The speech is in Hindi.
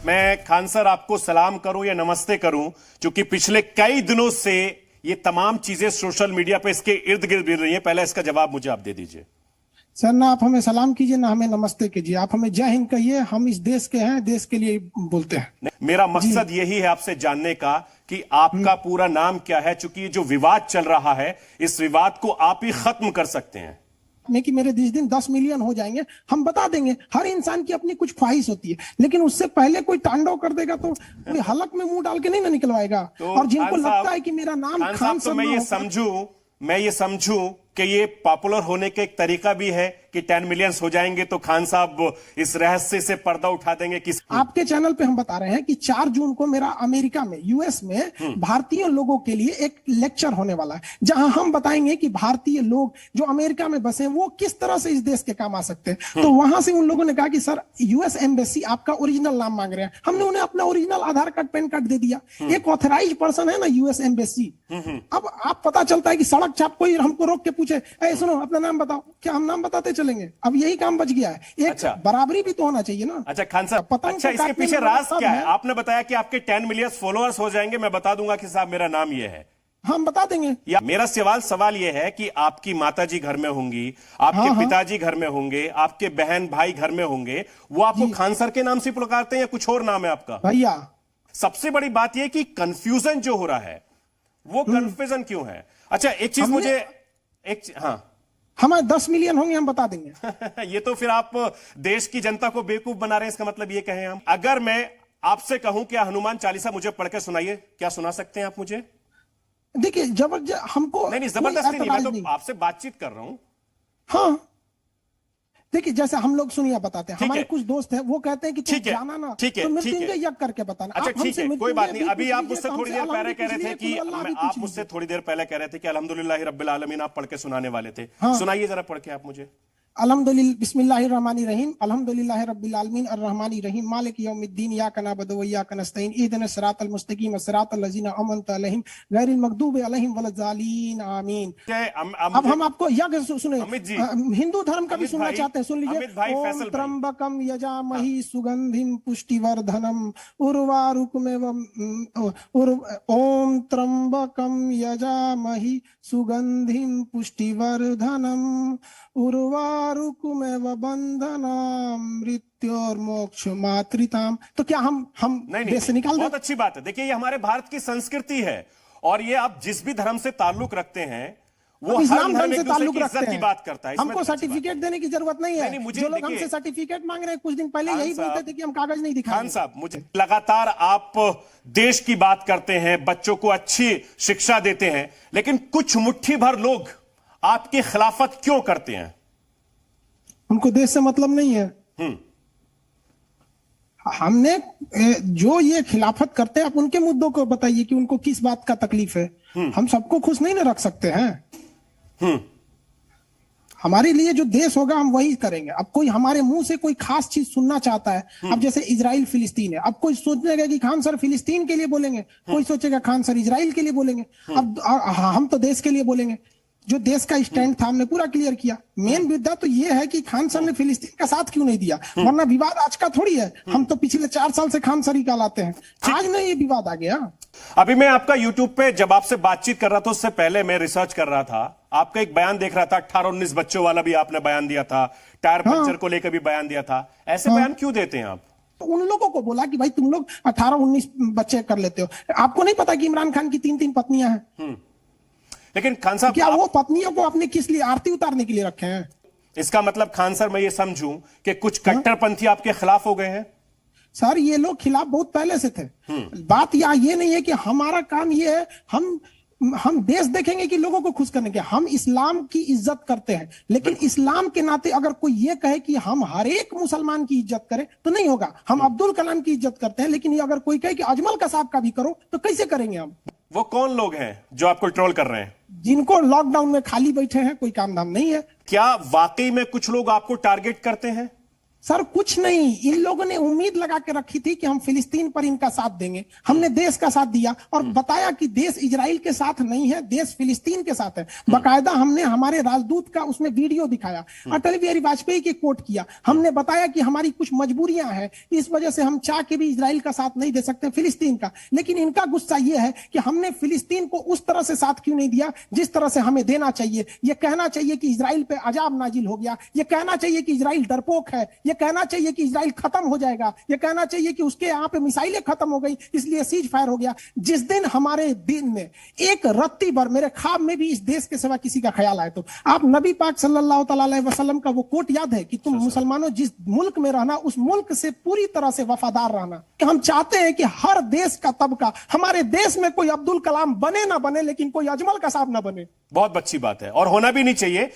मैं खान सर आपको सलाम करूं या नमस्ते करूं, क्योंकि पिछले कई दिनों से ये तमाम चीजें सोशल मीडिया पे इसके इर्द गिर्द गिर रही हैं। पहले इसका जवाब मुझे आप दे दीजिए। सर, ना आप हमें सलाम कीजिए ना हमें नमस्ते कीजिए, आप हमें जय हिंद कहिए। हम इस देश के हैं, देश के लिए बोलते हैं। मेरा मकसद यही है आपसे जानने का कि आपका पूरा नाम क्या है, क्योंकि ये जो विवाद चल रहा है इस विवाद को आप ही खत्म कर सकते हैं। नहीं कि मेरे जिस दिन 10 मिलियन हो जाएंगे हम बता देंगे। हर इंसान की अपनी कुछ ख्वाहिश होती है, लेकिन उससे पहले कोई तांडव कर देगा तो कोई हलक में मुंह डाल के नहीं ना निकलवाएगा। तो और जिनको लगता है कि मेरा नाम खान तो मैं ये समझूं कि ये पॉपुलर होने का एक तरीका भी है कि 10 मिलियंस हो जाएंगे तो खान साहब इस रहस्य से पर्दा उठा देंगे। किस आपके चैनल पे हम बता रहे हैं कि 4 जून को मेरा अमेरिका में, यूएस में भारतीय लोगों के लिए एक लेक्चर होने वाला है, जहां हम बताएंगे कि भारतीय लोग जो अमेरिका में बसे वो किस तरह से इस देश के काम आ सकते हैं। तो वहां से उन लोगों ने कहा कि सर, यूएस एम्बेसी आपका ओरिजिनल नाम मांग रहे हैं। हमने उन्हें अपना ओरिजिनल आधार कार्ड, पैन कार्ड दे दिया। एक ऑथराइज पर्सन है ना यूएस एम्बेसी। अब आप पता चलता है कि सड़क छाप कोई हमको रोक के पूछे, सुनो अपना नाम बताओ, क्या हम नाम बताते चलेंगे? अब यही काम बच गया है। एक बराबरी भी तो होना चाहिए ना। अच्छा खान साहब, अच्छा इसके पीछे राज क्या है? आपने बताया कि आपके 10 मिलियन फॉलोअर्स हो जाएंगे, मैं बता दूंगा कि साहब मेरा नाम ये है। हम बता देंगे। या मेरा सवाल ये है कि आपकी माताजी घर में होंगी, आपके पिताजी घर में होंगे, आपके बहन भाई घर में होंगे, वो आपको खान सर के नाम से पुकारते हैं या कुछ और नाम है आपका? भैया, सबसे बड़ी बात यह कि कंफ्यूजन जो हो रहा है वो कंफ्यूजन क्यों है? अच्छा एक चीज मुझे हमारे 10 मिलियन होंगे, हम बता देंगे। ये तो फिर आप देश की जनता को बेवकूफ बना रहे हैं, इसका मतलब ये कहें हम। अगर मैं आपसे कहूं कि हनुमान चालीसा मुझे पढ़ के सुनाइए, क्या सुना सकते हैं आप मुझे? देखिए, हमको नहीं जबरदस्ती नहीं, मैं तो आपसे बातचीत कर रहा हूं। हाँ, देखिए जैसे हम लोग सुनिए बताते हैं, हमारे कुछ दोस्त हैं वो कहते हैं कि तुम जाना ना तो मृत्युंजय यज्ञ करके बताना। अच्छा ठीक है, कोई बात नहीं। अभी आप मुझसे थोड़ी देर पहले कह रहे थे कि आप मुझसे थोड़ी देर पहले कह रहे थे कि अल्हम्दुलिल्लाह रब्बिल आलमीन आप पढ़ के सुनाने वाले थे। सुनाइए जरा पढ़ के आप मुझे। अल्हम्दुलिल्लाह बिस्मिल्लाहिर्रहमानिर्रहीम अल्हम्दुलिल्लाहि रब्बिल आलमीन अर्रहमानिर्रहीम मालिक यौमिद्दीन इय्याका नअबुदु व इय्याका नस्तईन इहदिनस सिरातल मुस्तकीम सिरातल लज़ीना अनअमता अलैहिम गैरिल मग़दूबि अलैहिम वलज़ालीन आमीन। अब हम आपको यज्ञ सुने, हिंदू धर्म का भी सुनना चाहते हैं, सुन लीजिए। ओम त्र्यंबकम यजामहि सुगंधिम पुष्टिवर्धनम उर्वारुकमेव ओम त्र्यंबकम यजामहि सुगंधिम पुष्टिवर्धनम उर्वारुकमेव बंधनाम मृत्योर्मोक्ष मातृताम। तो क्या हम देश से निकाल दें? बहुत अच्छी बात है। देखिए ये हमारे भारत की संस्कृति है, और ये आप जिस भी धर्म से ताल्लुक रखते हैं वो इस्लाम धर्म से ताल्लुक रखते हैं, की बात करता है। हमको सर्टिफिकेट देने की जरूरत नहीं है। जो लोग हमसे सर्टिफिकेट मांग रहे हैं, कुछ दिन पहले यही बोलते थे कि हम कागज नहीं दिखाएंगे। खान साहब, मुझे लगातार आप देश की बात करते हैं, बच्चों को अच्छी शिक्षा देते हैं, लेकिन कुछ मुट्ठी भर लोग आपकी खिलाफत क्यों करते हैं? उनको देश से मतलब नहीं है। हमने जो ये खिलाफत करते हैं, आप उनके मुद्दों को बताइए कि उनको किस बात का तकलीफ है। हम सबको खुश नहीं ना रख सकते हैं। हमारे लिए जो देश होगा हम वही करेंगे। अब कोई हमारे मुंह से कोई खास चीज सुनना चाहता है, अब जैसे इजराइल फिलिस्तीन है, अब कोई सोचेगा कि खान सर फिलिस्तीन के लिए बोलेंगे, कोई सोचेगा खान सर इजराइल के लिए बोलेंगे। अब हम तो देश के लिए बोलेंगे। जो देश का स्टैंड था हमने पूरा क्लियर किया। मेन मुद्दा तो ये है कि खान सर ने फिलिस्तीन का साथ क्यों नहीं दिया, वरना विवाद आज का थोड़ी है। हम तो पिछले 4 साल से खान सर ही कहलाते हैं, आज नहीं ये विवाद आ गया। अभी मैं आपका यूट्यूब पे जब आपसे बातचीत कर रहा था, उससे पहले मैं रिसर्च कर रहा था, आपका एक बयान देख रहा था, 18-19 बच्चों वाला भी आपने बयान दिया था, टायर पंचर को लेकर भी बयान दिया था। ऐसे बयान क्यों देते हैं आप? उन लोगों को बोला कि भाई तुम लोग 18-19 बच्चे कर लेते हो, आपको नहीं पता कि इमरान खान की 3-3 पत्नियां हैं। लेकिन खान साहब, क्या वो पत्नियों को अपने किस लिए आरती उतारने के लिए रखे हैं? इसका मतलब खान सर मैं ये समझूं कि कुछ कट्टरपंथी आपके खिलाफ हो गए हैं? सर ये लोग खिलाफ बहुत पहले से थे। बात यहाँ ये नहीं है कि हमारा काम ये है हम देश देखेंगे कि लोगों को खुश करने के। हम इस्लाम की इज्जत करते हैं, लेकिन इस्लाम के नाते अगर कोई ये कहे कि हम हर एक मुसलमान की इज्जत करें तो नहीं होगा। हम अब्दुल कलाम की इज्जत करते हैं, लेकिन ये अगर कोई कहे कि अजमल कसाब का भी करो तो कैसे करेंगे हम? वो कौन लोग हैं जो आपको ट्रोल कर रहे हैं? जिनको लॉकडाउन में खाली बैठे हैं, कोई काम धाम नहीं है। क्या वाकई में कुछ लोग आपको टारगेट करते हैं? सर कुछ नहीं, इन लोगों ने उम्मीद लगा के रखी थी कि हम फिलिस्तीन पर इनका साथ देंगे। हमने देश का साथ दिया और बताया कि देश इजराइल के साथ नहीं है, देश फिलिस्तीन के साथ है। बाकायदा हमने हमारे राजदूत का उसमें वीडियो दिखाया, अटल बिहारी वाजपेयी की कोट किया। हमने बताया कि हमारी कुछ मजबूरियां हैं, इस वजह से हम चाह के भी इजराइल का साथ नहीं दे सकते, फिलिस्तीन का। लेकिन इनका गुस्सा यह है कि हमने फिलिस्तीन को उस तरह से साथ क्यों नहीं दिया जिस तरह से हमें देना चाहिए। यह कहना चाहिए कि इजराइल पे अजाब नाजिल हो गया, यह कहना चाहिए कि इजराइल डरपोक है, यह कहना चाहिए कि इजराइल खत्म हो जाएगा, यह कहना चाहिए कि उसके यहां पे मिसाइलें खत्म हो गई इसलिए सीज फायर हो गया। जिस दिन हमारे दिन में एक रत्ती भर मेरे ख्वाब में भी इस देश के सिवा किसी का ख्याल आए तो आप नबी पाक सल्लल्लाहु अलैहि वसल्लम का वो कोट याद है कि तुम मुसलमानों जिस मुल्क में रहना उस मुल्क से पूरी तरह से वफादार रहना। हम चाहते हैं कि हर देश का तबका, हमारे देश में कोई अब्दुल कलाम बने ना बने लेकिन कोई अजमल कसाब ना बने। बहुत अच्छी बात है और होना भी नहीं चाहिए।